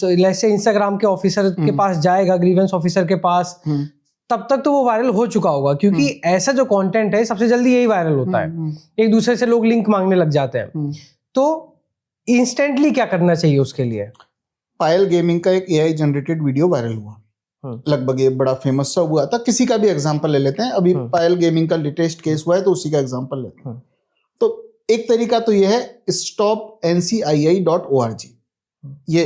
तो जैसे इंस्टाग्राम के ऑफिसर के पास जाएगा, ग्रीवेंस ऑफिसर के पास, तब तक तो वो वायरल हो चुका होगा, क्योंकि ऐसा जो कंटेंट है सबसे जल्दी यही वायरल होता है। एक दूसरे से लोग लिंक मांगने लग जाते हैं। तो इंस्टेंटली क्या करना चाहिए उसके लिए? पायल गेमिंग का एक एआई जनरेटेड वीडियो वायरल हुआ, लगभग ये बड़ा फेमस सा हुआ था। किसी का भी एग्जांपल ले लेते हैं, अभी पायल गेमिंग का लेटेस्ट केस हुआ है तो उसी का एग्जांपल लेते हैं। तो एक तरीका तो ये है stopncii.org। ये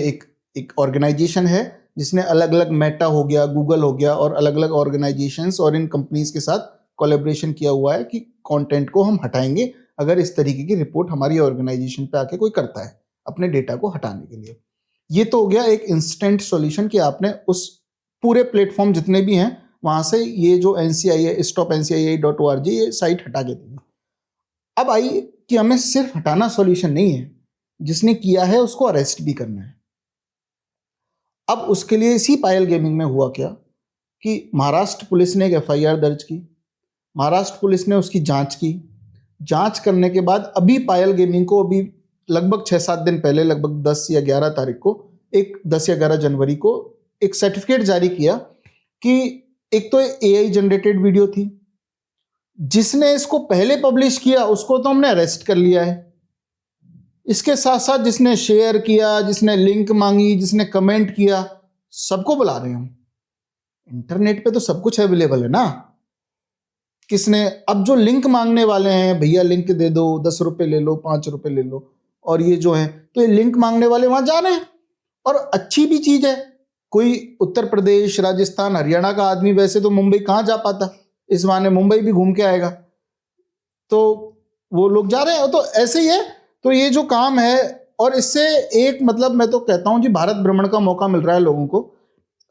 एक ऑर्गेनाइजेशन है जिसने अलग अलग मेटा हो गया, गूगल हो गया और अलग अलग ऑर्गेनाइजेशंस और इन कंपनीज के साथ कोलैबोरेशन किया हुआ है कि कंटेंट को हम हटाएंगे अगर इस तरीके की रिपोर्ट हमारी ऑर्गेनाइजेशन पे आके कोई करता है अपने डेटा को हटाने के लिए। ये तो हो गया एक इंस्टेंट सॉल्यूशन कि आपने उस पूरे प्लेटफॉर्म जितने भी हैं वहां से ये जो NCIA stopncii.org ये साइट हटा के देंगे। अब आइए कि हमें सिर्फ हटाना सॉल्यूशन नहीं है, जिसने किया है उसको अरेस्ट भी करना है। अब उसके लिए इसी पायल गेमिंग में हुआ क्या कि महाराष्ट्र पुलिस ने एक FIR दर्ज की, महाराष्ट्र पुलिस ने उसकी जांच की। जांच करने के बाद अभी पायल गेमिंग को अभी लगभग 6-7 दिन पहले, लगभग 10 या 11 तारीख को, 10 या 11 जनवरी को एक सर्टिफिकेट जारी किया कि एक तो AI जनरेटेड वीडियो थी, जिसने इसको पहले पब्लिश किया उसको तो हमने अरेस्ट कर लिया है। इसके साथ साथ जिसने शेयर किया, जिसने लिंक मांगी, जिसने कमेंट किया, सबको बुला रहे हैं। इंटरनेट पे तो सब कुछ अवेलेबल है ना। किसने, अब जो लिंक मांगने वाले हैं, भैया लिंक दे दो, 10 रुपए ले लो, 5 रुपए ले लो, और ये जो है तो ये लिंक मांगने वाले वहां जा रहे हैं। और अच्छी भी चीज है, कोई उत्तर प्रदेश, राजस्थान, हरियाणा का आदमी वैसे तो मुंबई कहाँ जा पाता, इस बहाने मुंबई भी घूम के आएगा, तो वो लोग जा रहे हैं। तो ऐसे ही है। तो ये जो काम है, और इससे एक मतलब मैं तो कहता हूं जी भारत भ्रमण का मौका मिल रहा है लोगों को।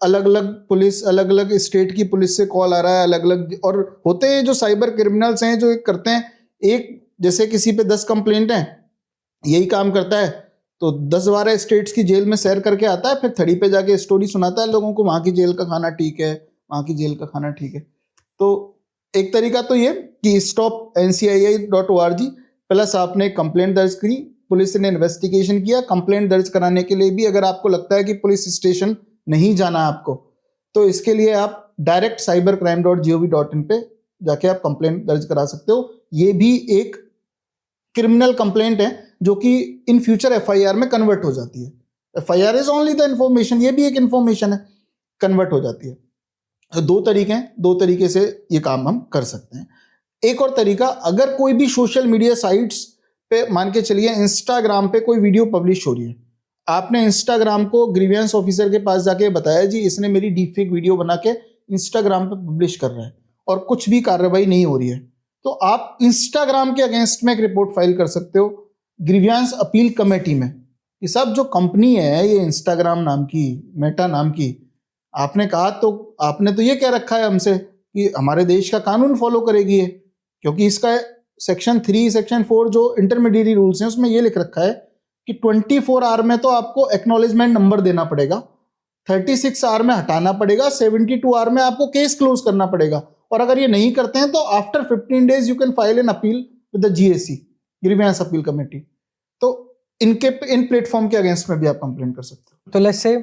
अलग अलग पुलिस, अलग अलग स्टेट की पुलिस से कॉल आ रहा है, अलग अलग, और होते हैं जो साइबर क्रिमिनल्स हैं जो एक करते हैं, एक जैसे किसी पे 10 कंप्लेंट हैं, यही काम करता है तो 10-12 स्टेट्स की जेल में सैर करके आता है, फिर थड़ी पे जाके स्टोरी सुनाता है लोगों को, वहां की जेल का खाना ठीक है, वहां की जेल का खाना ठीक है। तो एक तरीका तो ये कि stopncii.org प्लस आपने कंप्लेंट दर्ज करी, पुलिस ने इन्वेस्टिगेशन किया। कंप्लेंट दर्ज कराने के लिए भी अगर आपको लगता है कि पुलिस स्टेशन नहीं जाना आपको, तो इसके लिए आप डायरेक्ट cybercrime.gov.in पे जाके आप कंप्लेंट दर्ज करा सकते हो। ये भी एक क्रिमिनल कंप्लेंट है जो कि इन फ्यूचर FIR में कन्वर्ट हो जाती है। FIR is only the information, ये भी एक इंफॉर्मेशन है, कन्वर्ट हो जाती है। तो 2 तरीके हैं, 2 तरीके से ये काम हम कर सकते हैं। एक और तरीका, अगर कोई भी सोशल मीडिया साइट्स पे, मान के चलिए इंस्टाग्राम पे कोई वीडियो पब्लिश हो रही है, आपने इंस्टाग्राम को ग्रीवेंस ऑफिसर के पास जाके बताया जी इसने मेरी डीपफेक वीडियो बना के इंस्टाग्राम पे पब्लिश कर रहा है, और कुछ भी कार्रवाई नहीं हो रही है, तो आप इंस्टाग्राम के अगेंस्ट में एक रिपोर्ट फाइल कर सकते हो ग्रीवेंस अपील कमेटी में कि सब जो कंपनी है ये इंस्टाग्राम नाम की, मेटा नाम की, आपने कहा तो आपने तो ये कह रखा है हमसे कि हमारे देश का कानून फॉलो करेगी है, क्योंकि इसका सेक्शन 3, सेक्शन 4 जो इंटरमीडिएरी रूल्स हैं उसमें ये लिख रखा है कि 24 आवर में तो आपको एक्नॉलेजमेंट नंबर देना पड़ेगा, 36 आवर में हटाना पड़ेगा, 72 आवर में आपको केस क्लोज करना पड़ेगा, और अगर ये नहीं करते हैं तो after 15 days you can file an appeal with the GAC, grievance appeal committee. तो इन प्लेटफॉर्म के अगेंस्ट में भी आप कंप्लेंट कर सकते हो। तो लेट्स से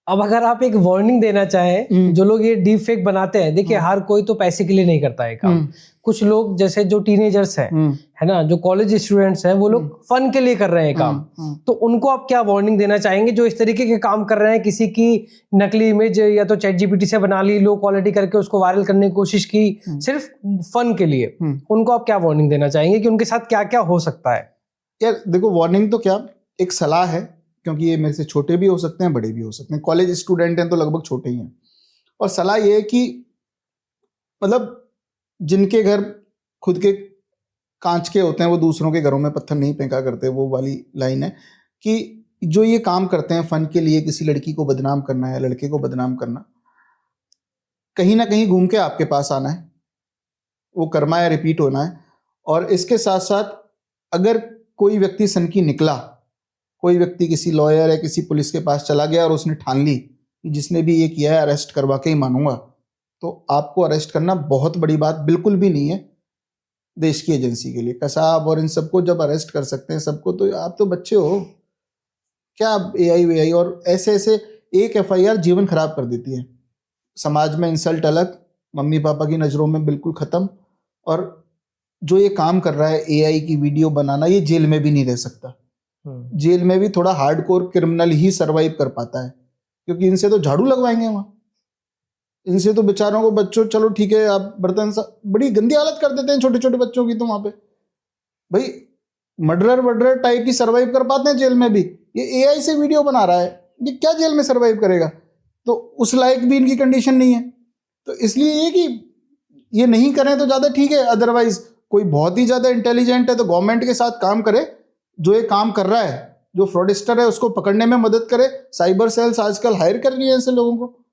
अब अगर आप एक वार्निंग देना चाहें, जो लोग ये डीप फेक बनाते हैं, देखिए हर कोई तो पैसे के लिए नहीं करता है काम। कुछ लोग जैसे जो टीनेजर्स हैं, है ना, जो कॉलेज स्टूडेंट्स हैं, वो लोग फन के लिए कर रहे हैं काम। तो उनको आप क्या वार्निंग देना चाहेंगे जो इस तरीके के काम कर रहे हैं, किसी की नकली इमेज या तो ChatGPT से बना ली, लो क्वालिटी करके उसको वायरल करने की कोशिश की सिर्फ फन के लिए, उनको आप क्या वार्निंग देना चाहेंगे कि उनके साथ क्या क्या हो सकता है? यार देखो, वार्निंग तो क्या, एक सलाह है, क्योंकि ये मेरे से छोटे भी हो सकते हैं, बड़े भी हो सकते हैं। कॉलेज स्टूडेंट हैं तो लगभग छोटे ही हैं। और सलाह ये है कि मतलब जिनके घर खुद के कांच के होते हैं वो दूसरों के घरों में पत्थर नहीं फेंका करते, वो वाली लाइन है कि जो ये काम करते हैं फन के लिए, किसी लड़की को बदनाम करना है, लड़के को बदनाम करना, कहीं ना कहीं घूम के आपके पास आना है, वो कर्मा या रिपीट होना है। और इसके साथ साथ अगर कोई व्यक्ति सनकी निकला, कोई व्यक्ति किसी लॉयर या किसी पुलिस के पास चला गया और उसने ठान ली कि जिसने भी ये किया है अरेस्ट करवा के ही मानूंगा, तो आपको अरेस्ट करना बहुत बड़ी बात बिल्कुल भी नहीं है देश की एजेंसी के लिए। कसाब और इन सबको जब अरेस्ट कर सकते हैं सबको, तो आप तो बच्चे हो, क्या AI और ऐसे ऐसे एक FIR जीवन खराब कर देती है। समाज में इंसल्ट अलग, मम्मी पापा की नज़रों में बिल्कुल ख़त्म। और जो ये काम कर रहा है AI की वीडियो बनाना, ये जेल में भी नहीं रह सकता। जेल में भी थोड़ा हार्डकोर क्रिमिनल ही सरवाइव कर पाता है, क्योंकि इनसे तो झाड़ू लगवाएंगे वहाँ, इनसे तो बेचारों को बच्चों, चलो ठीक है आप बर्तन बड़ी गंदी हालत कर देते हैं छोटे छोटे बच्चों की, तो वहाँ पे भाई मर्डरर टाइप ही सरवाइव कर पाते हैं जेल में भी। ये AI से वीडियो बना रहा है, ये क्या जेल में सरवाइव करेगा? तो उस लायक भी इनकी कंडीशन नहीं है। तो इसलिए ये कि ये नहीं करें तो ज़्यादा ठीक है, अदरवाइज कोई बहुत ही ज़्यादा इंटेलिजेंट है तो गवर्नमेंट के साथ काम करे, जो ये काम कर रहा है, जो फ्रॉडस्टर है उसको पकड़ने में मदद करे। साइबर सेल्स आजकल हायर कर रही है ऐसे लोगों को,